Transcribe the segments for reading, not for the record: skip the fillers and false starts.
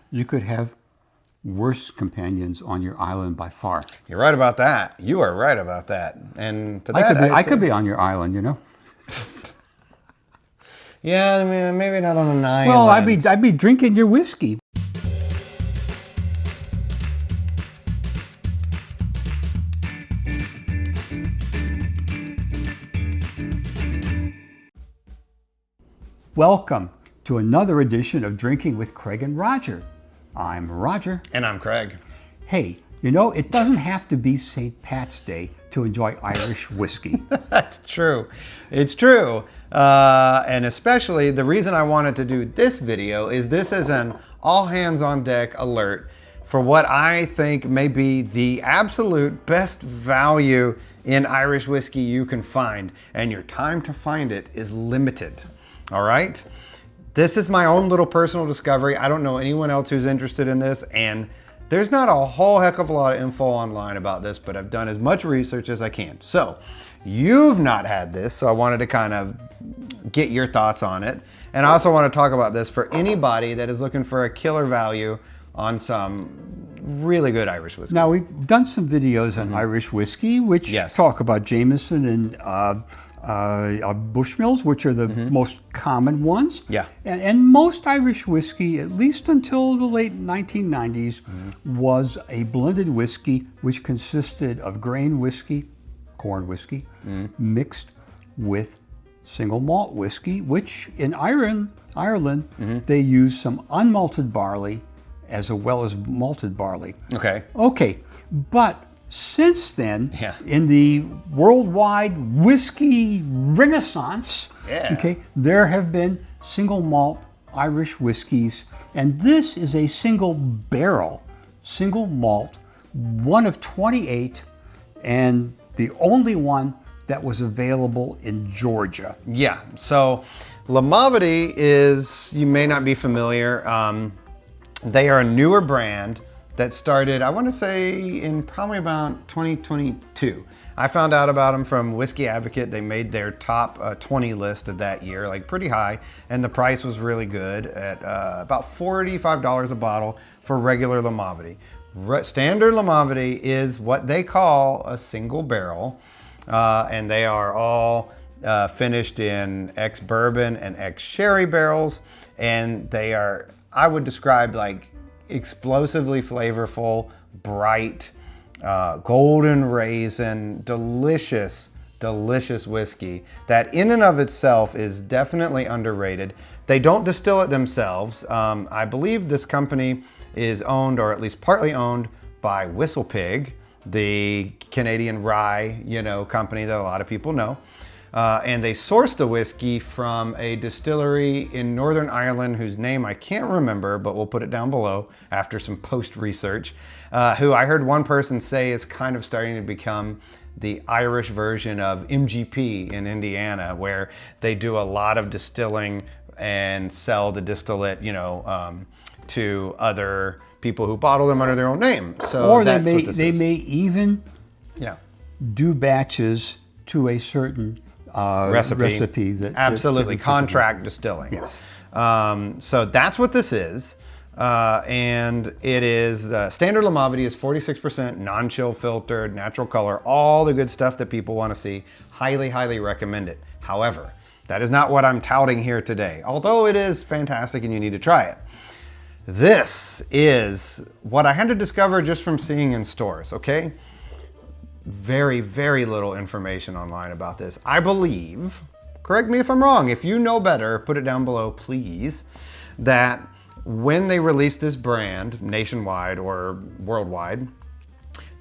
you could have worse companions on your island by far. You're right about that. You are right about that. And to that, I could be on your island, you know. Yeah, I mean, maybe not on an island. Well, I'd be drinking your whiskey. Welcome to another edition of Drinking with Craig and Roger. I'm Roger. And I'm Craig. Hey, you know, it doesn't have to be St. Pat's Day to enjoy Irish whiskey. That's true. It's true. And especially the reason I wanted to do this video is this is an all hands on deck alert for what I think may be the absolute best value in Irish whiskey you can find. And your time to find it is limited. All right? This is my own little personal discovery. I don't know anyone else who's interested in this, and there's not a whole heck of a lot of info online about this, but I've done as much research as I can. So, you've not had this, so I wanted to kind of get your thoughts on it. And I also want to talk about this for anybody that is looking for a killer value on some really good Irish whiskey. Now, we've done some videos on Irish whiskey, which talk about Jameson and Bushmills, which are the most common ones. Yeah. And most Irish whiskey, at least until the late 1990s, was a blended whiskey which consisted of grain whiskey, corn whiskey, mixed with single malt whiskey, which in Ireland, they use some unmalted barley as well as malted barley. Okay, but since then, in the worldwide whiskey renaissance, there have been single malt Irish whiskeys, and this is a single barrel, single malt, one of 28, and the only one that was available in Georgia. Yeah, so Limavady is, you may not be familiar, they are a newer brand that started, I want to say, in probably about 2022. I found out about them from Whiskey Advocate. They made their top 20 list of that year, like pretty high, and the price was really good at about $45 a bottle for regular Limavady. Standard Limavady is what they call a single barrel, and they are all finished in ex-bourbon and ex-sherry barrels, and they are, I would describe like explosively flavorful, bright, golden raisin, delicious whiskey that in and of itself is definitely underrated. They don't distill it themselves. I believe this company is owned, or at least partly owned, by Whistle Pig, the Canadian rye, company that a lot of people know. And they sourced the whiskey from a distillery in Northern Ireland whose name I can't remember, but we'll put it down below after some post research, who I heard one person say is kind of starting to become the Irish version of MGP in Indiana, where they do a lot of distilling and sell the distillate, to other people who bottle them under their own name. So or they may even do batches to a certain recipe that absolutely contract distilling. Yes. So that's what this is, and it is standard Limavady is 46% non-chill filtered, natural color, all the good stuff that people want to see. Highly recommend it. However, that is not what I'm touting here today, although it is fantastic and you need to try it. This is what I had to discover just from seeing in stores. Okay. Very little information online about this. I believe, correct me if I'm wrong, if you know better, put it down below, please, that when they released this brand nationwide or worldwide,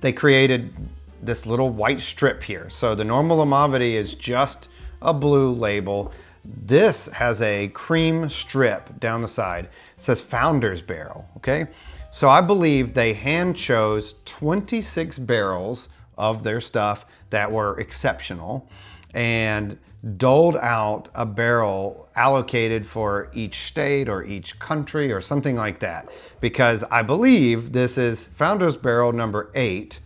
they created this little white strip here. So the normal Limavady is just a blue label. This has a cream strip down the side. It says Founder's Barrel, okay? So I believe they hand chose 26 barrels of their stuff that were exceptional and doled out a barrel allocated for each state or each country or something like that. Because I believe this is Founder's Barrel number 8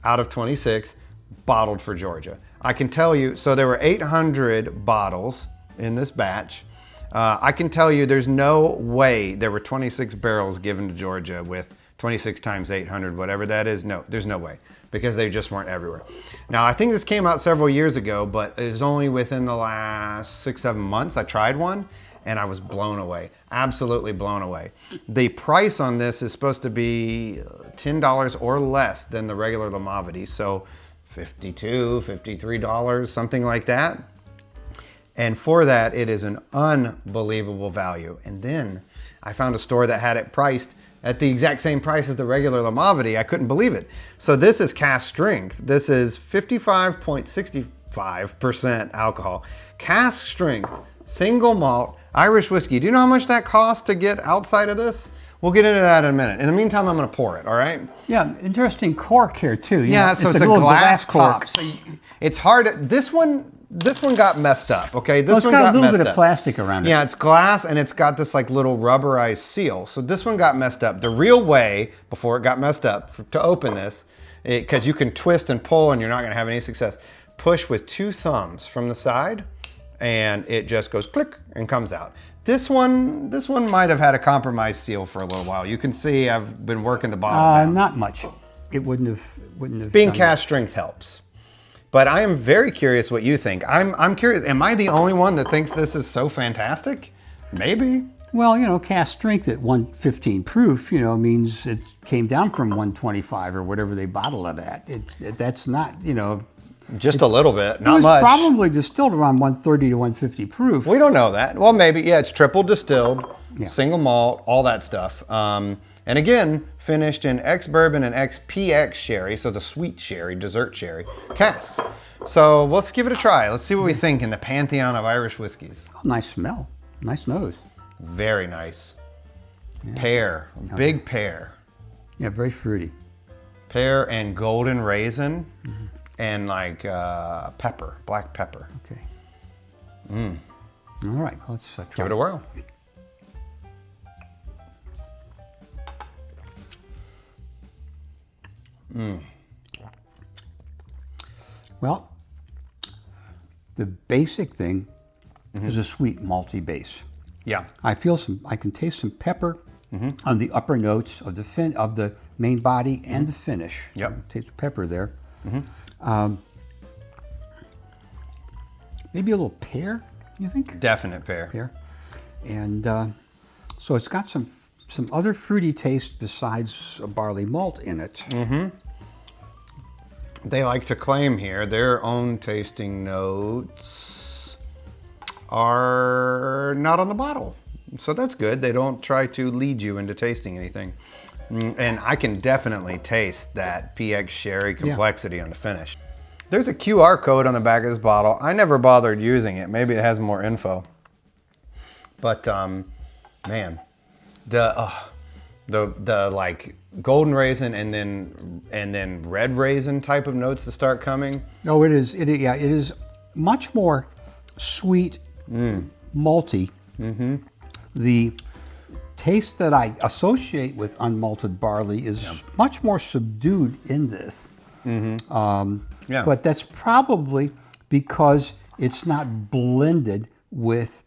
out of 26 bottled for Georgia. I can tell you, so there were 800 bottles in this batch. I can tell you there's no way there were 26 barrels given to Georgia with 26 times 800, whatever that is. No, there's no way, because they just weren't everywhere. Now, I think this came out several years ago, but it was only within the last 6-7 months I tried one, and I was blown away, absolutely blown away. The price on this is supposed to be $10 or less than the regular Limavady, so $52, $53, something like that. And for that, it is an unbelievable value. And then I found a store that had it priced at the exact same price as the regular Limavady. I couldn't believe it. So this is cask strength. This is 55.65% alcohol. Cask strength, single malt, Irish whiskey. Do you know how much that costs to get outside of this? We'll get into that in a minute. In the meantime, I'm gonna pour it, all right? Yeah, interesting cork here too. Yeah, so it's a little glass cork. top. So it's hard. This one got messed up, okay? This one got a little bit messed of up. plastic around it. Yeah, it's glass and it's got this like little rubberized seal. So this one got messed up. The real way, before it got messed up, to open this, because you can twist and pull and you're not gonna have any success, push with 2 thumbs from the side and it just goes click and comes out. This one might have had a compromised seal for a little while. You can see I've been working the bottle down. Not much. It wouldn't have. Being done cask strength helps. But I am very curious what you think. I'm curious. Am I the only one that thinks this is so fantastic? Maybe. Well, cask strength at 115 proof, means it came down from 125 or whatever they bottle it at. That's not, Just a little bit, it not was much. probably distilled around 130 to 150 proof. We don't know that. Well, maybe. Yeah, it's triple distilled, Yeah. single malt, all that stuff. And again, finished in ex-bourbon and ex-PX sherry, so the sweet sherry, dessert sherry, casks. So let's give it a try. Let's see what we think in the pantheon of Irish whiskeys. Oh, nice smell. Nice nose. Very nice. Pear, big pear. Yeah, very fruity. Pear and golden raisin and like pepper, black pepper. Okay. All right, let's try. Give it a whirl. Well, the basic thing is a sweet malty base. Yeah. I can taste some pepper on the upper notes of the main body and the finish. Yep. I can taste pepper there. Maybe a little pear, you think? Definite pear. Pear. And so it's got some other fruity taste besides a barley malt in it. They like to claim here their own tasting notes are not on the bottle. So that's good. They don't try to lead you into tasting anything. And I can definitely taste that PX sherry complexity on the finish. There's a QR code on the back of this bottle. I never bothered using it. Maybe it has more info. But man, the like golden raisin and then red raisin type of notes to start coming. Oh, it is. It is much more sweet, malty. The taste that I associate with unmalted barley is much more subdued in this. But that's probably because it's not blended with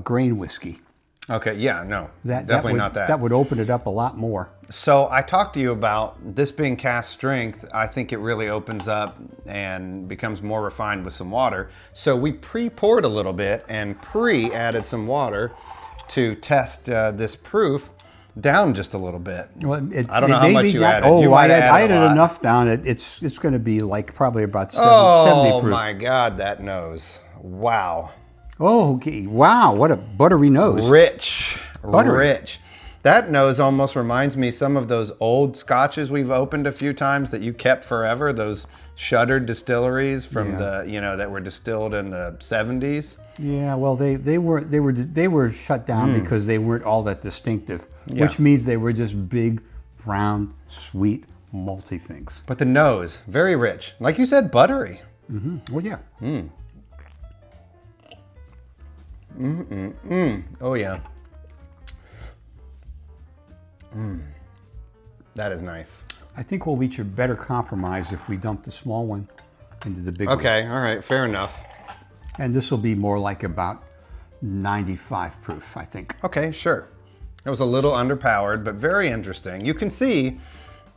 grain whiskey. Okay, yeah, no, definitely not that. That would open it up a lot more. So I talked to you about this being cask strength. I think it really opens up and becomes more refined with some water. So we pre-poured a little bit and pre-added some water to test this proof down just a little bit. Well, I don't know how much you added. Oh, you might have I added a lot. enough down. It's going to be like probably about 70 proof. Oh my God, that nose. Wow. Oh, okay. Wow, what a buttery nose. Rich. Buttery. Rich. That nose almost reminds me some of those old scotches we've opened a few times that you kept forever, those shuttered distilleries from that were distilled in the 70s. Yeah, well, they were shut down because they weren't all that distinctive, which means they were just big, round, sweet, malty things. But the nose, very rich. Like you said, buttery. Well, yeah. Oh, yeah. That is nice. I think we'll reach a better compromise if we dump the small one into the big one. Okay, all right, fair enough. And this will be more like about 95 proof, I think. Okay, sure. It was a little underpowered, but very interesting. You can see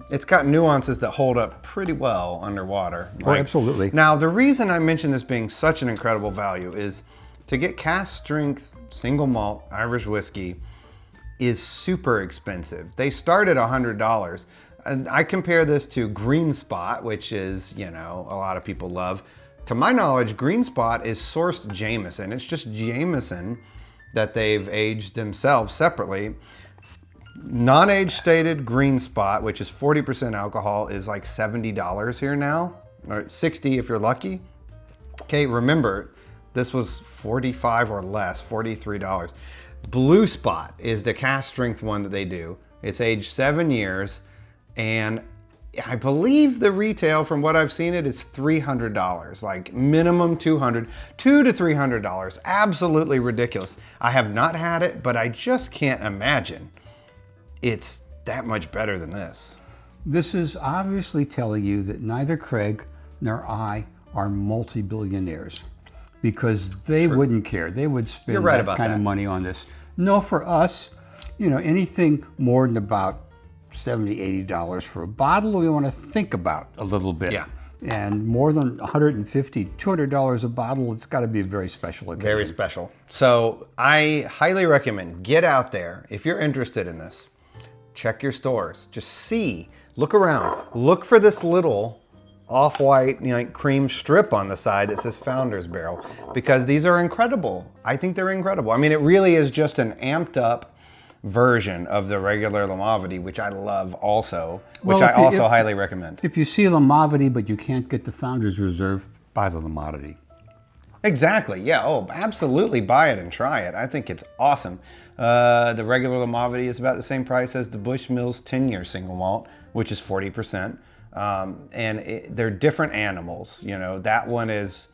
it's got nuances that hold up pretty well underwater. Oh, absolutely. Now, the reason I mention this being such an incredible value is to get cask strength single malt Irish whiskey is super expensive. They start at $100. And I compare this to Green Spot, which is, you know, a lot of people love. To my knowledge, Green Spot is sourced Jameson. It's just Jameson that they've aged themselves separately. Non-age stated Green Spot, which is 40% alcohol, is like $70 here now, or $60 if you're lucky. Okay, remember, this was $45 or less, $43. Blue Spot is the cask strength one that they do. It's aged 7 years, and I believe the retail, from what I've seen it, is $300, like minimum $200 to $300. Absolutely ridiculous. I have not had it, but I just can't imagine it's that much better than this. This is obviously telling you that neither Craig nor I are multi-billionaires, because they wouldn't care. They would spend You're right that about kind that. of money on this. No, for us, you know, anything more than about $70, $80 for a bottle, we want to think about a little bit. Yeah. And more than $150, $200 a bottle, it's got to be a very special occasion. Very special. So I highly recommend, get out there. If you're interested in this, check your stores. Just see, look around. Look for this little off-white, you know, like cream strip on the side that says Founder's Barrel, because these are incredible. I think they're incredible. I mean, it really is just an amped up version of the regular Limavady, which I love also, which Well, I also highly recommend. If you see Limavady, but you can't get the Founder's Reserve, buy the Limavady. Exactly, yeah, oh, absolutely buy it and try it. I think it's awesome. The regular Limavady is about the same price as the Bushmills 10-year single malt, which is 40%. They're different animals. You know, that one is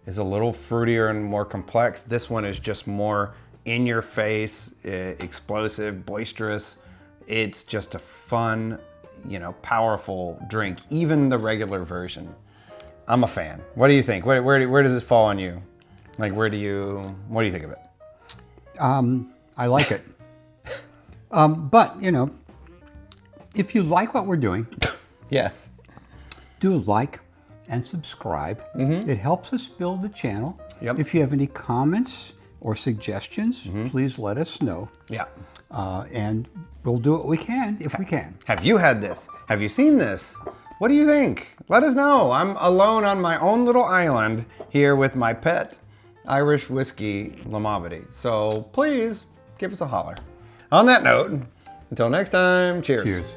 a little fruitier and more complex. This one is just more in your face, explosive, boisterous. It's just a fun, you know, powerful drink, even the regular version. I'm a fan. What do you think? Where does this fall on you? Like, what do you think of it? I like it. But, you know, if you like what we're doing, Yes. do like and subscribe. It helps us build the channel. Yep. If you have any comments or suggestions, please let us know. Yeah. And we'll do what we can if we can. Have you had this? Have you seen this? What do you think? Let us know. I'm alone on my own little island here with my pet Irish whiskey Limavady. So please give us a holler. On that note, until next time, cheers. Cheers.